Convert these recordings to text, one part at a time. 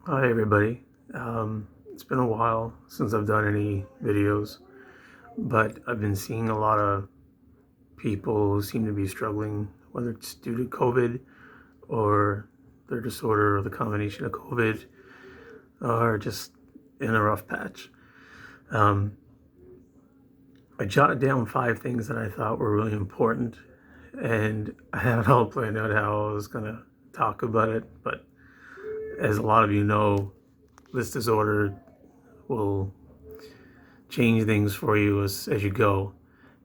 Hi everybody. It's been a while since I've done any videos, but I've been seeing a lot of people who seem to be struggling, whether it's due to COVID or their disorder or the combination of COVID or just in a rough patch. Um, I jotted down 5 things that I thought were really important, and I had it all planned out how I was going to talk about it, but as a lot of you know, this disorder will change things for you as you go.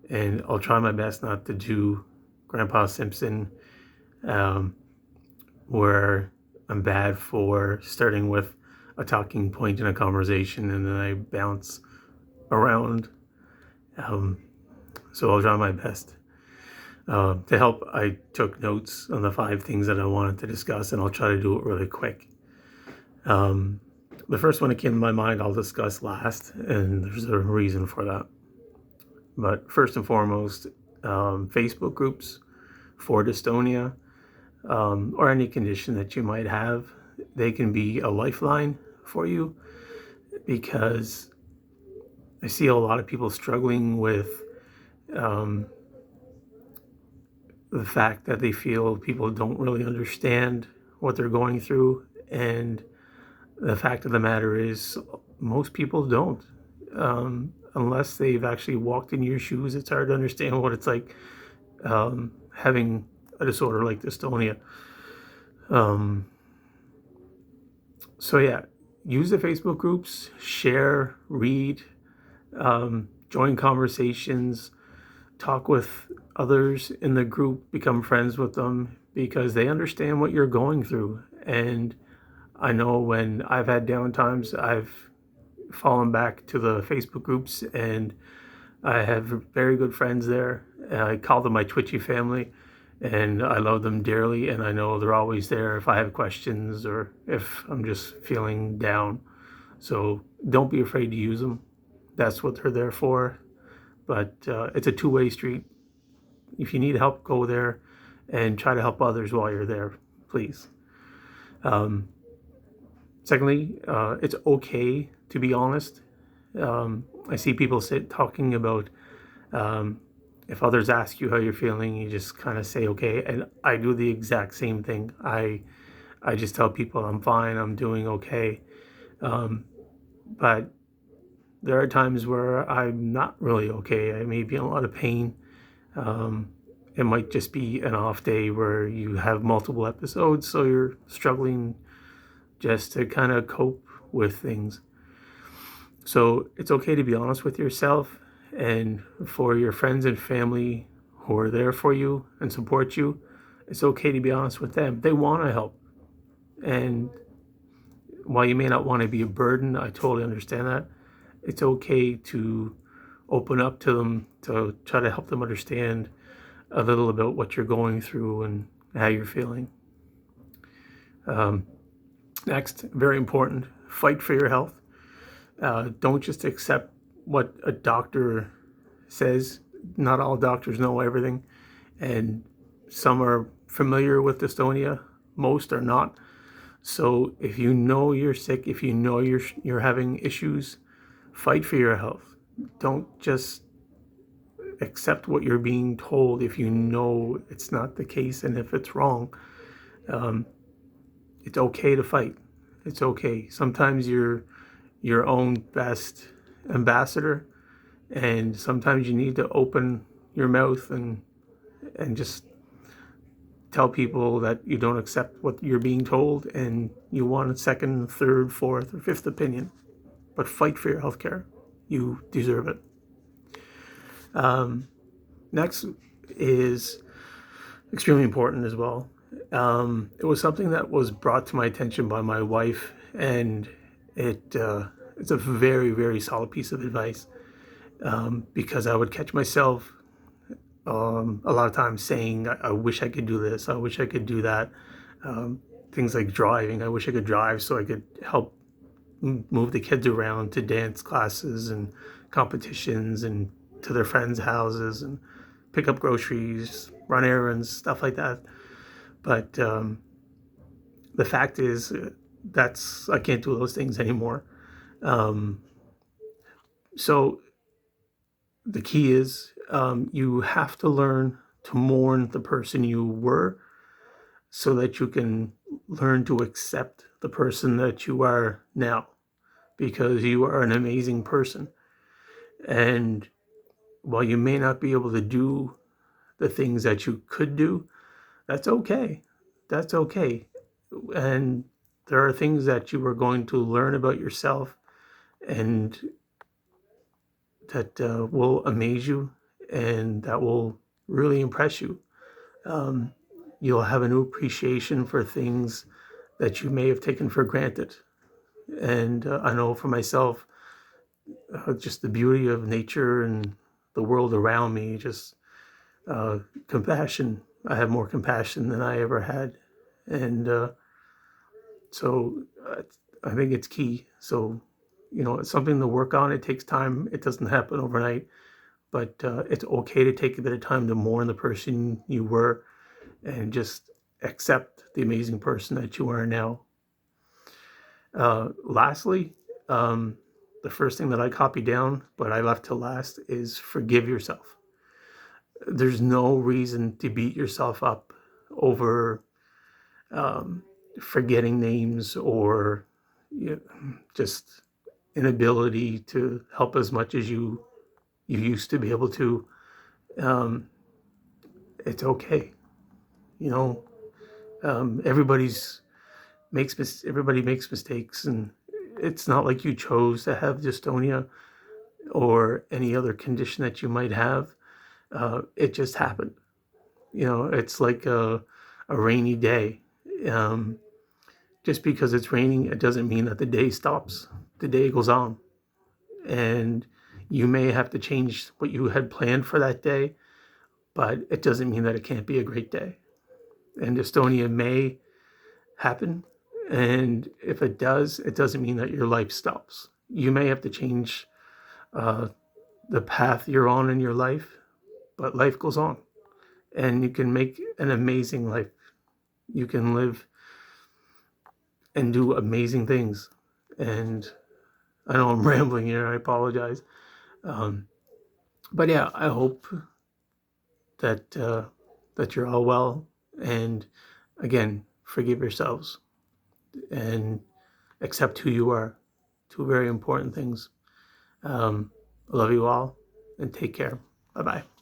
And I'll try my best not to do Grandpa Simpson, um, where I'm bad for starting with a talking point in a conversation and then I bounce around. Um, so I'll try my best. To help, I took notes on the 5 things that I wanted to discuss, and I'll try to do it really quick. Um, the first one that came to my mind I'll discuss last, and there's a reason for that. But first and foremost, Facebook groups for dystonia, or any condition that you might have, they can be a lifeline for you, because I see a lot of people struggling with um, the fact that they feel people don't really understand what they're going through. And the fact of the matter is, most people don't. Unless they've actually walked in your shoes, it's hard to understand what it's like having a disorder like dystonia. Um, so yeah, use the Facebook groups, share, read, join conversations, talk with others in the group, become friends with them, because they understand what you're going through. And I know when I've had down times, I've fallen back to the Facebook groups, and I have very good friends there. I call them my Twitchy family, and I love them dearly, and I know they're always there if I have questions or if I'm just feeling down. So don't be afraid to use them. That's what they're there for. But it's a two-way street. If you need help, go there and try to help others while you're there, please. Um, Secondly, it's okay to be honest. I see people talking about um, if others ask you how you're feeling, you just kind of say okay, and I do the exact same thing. I just tell people I'm fine, I'm doing okay. Um, but there are times where I'm not really okay. I may be in a lot of pain. Um, it might just be an off day where you have multiple episodes, so you're struggling just to kind of cope with things. So it's okay to be honest with yourself, and for your friends and family who are there for you and support you, it's okay to be honest with them. They want to help. And while you may not want to be a burden, I totally understand that. It's okay to open up to them, to try to help them understand a little about what you're going through and how you're feeling. Um, Next, very important, fight for your health. Don't just accept what a doctor says. Not all doctors know everything, and some are familiar with dystonia, most are not. So if you know you're sick, if you know you're having issues, fight for your health. Don't just accept what you're being told if you know it's not the case, and if it's wrong. Um, it's okay to fight. It's okay. Sometimes you're your own best ambassador, and sometimes you need to open your mouth and just tell people that you don't accept what you're being told and you want a second, third, fourth, or fifth opinion. But fight for your health care. You deserve it. Next is extremely important as well. It was something that was brought to my attention by my wife, and it's a very, very solid piece of advice, because I would catch myself a lot of times saying, I wish I could do this, I wish I could do that. Things like driving, I wish I could drive so I could help move the kids around to dance classes and competitions and to their friends' houses and pick up groceries, run errands, stuff like that. But the fact is, I can't do those things anymore. Um, so the key is, you have to learn to mourn the person you were so that you can learn to accept the person that you are now, because you are an amazing person. And while you may not be able to do the things that you could do, that's okay. That's okay. And there are things that you are going to learn about yourself and that will amaze you and that will really impress you. Um, you'll have a new appreciation for things that you may have taken for granted. And I know for myself, just the beauty of nature and the world around me, just uh, compassion. I have more compassion than I ever had. And so I think it's key. So, it's something to work on. It takes time. It doesn't happen overnight, but it's okay to take a bit of time to mourn the person you were and just accept the amazing person that you are now. Lastly, the first thing that I copied down, but I left to last, is forgive yourself. There's no reason to beat yourself up over um, forgetting names or just inability to help as much as you used to be able to. Um, it's okay. You know, everybody makes mistakes, and it's not like you chose to have dystonia or any other condition that you might have. It just happened. It's like a rainy day. Um, just because it's raining, it doesn't mean that the day stops. The day goes on, and you may have to change what you had planned for that day, but it doesn't mean that it can't be a great day. And dystonia may happen, and if it does, it doesn't mean that your life stops. You may have to change uh, the path you're on in your life, but life goes on, and you can make an amazing life. You can live and do amazing things. And I know I'm rambling here. I apologize. Um, but yeah, I hope that you're all well. And again, forgive yourselves and accept who you are. Two very important things. I love you all, and take care. Bye bye.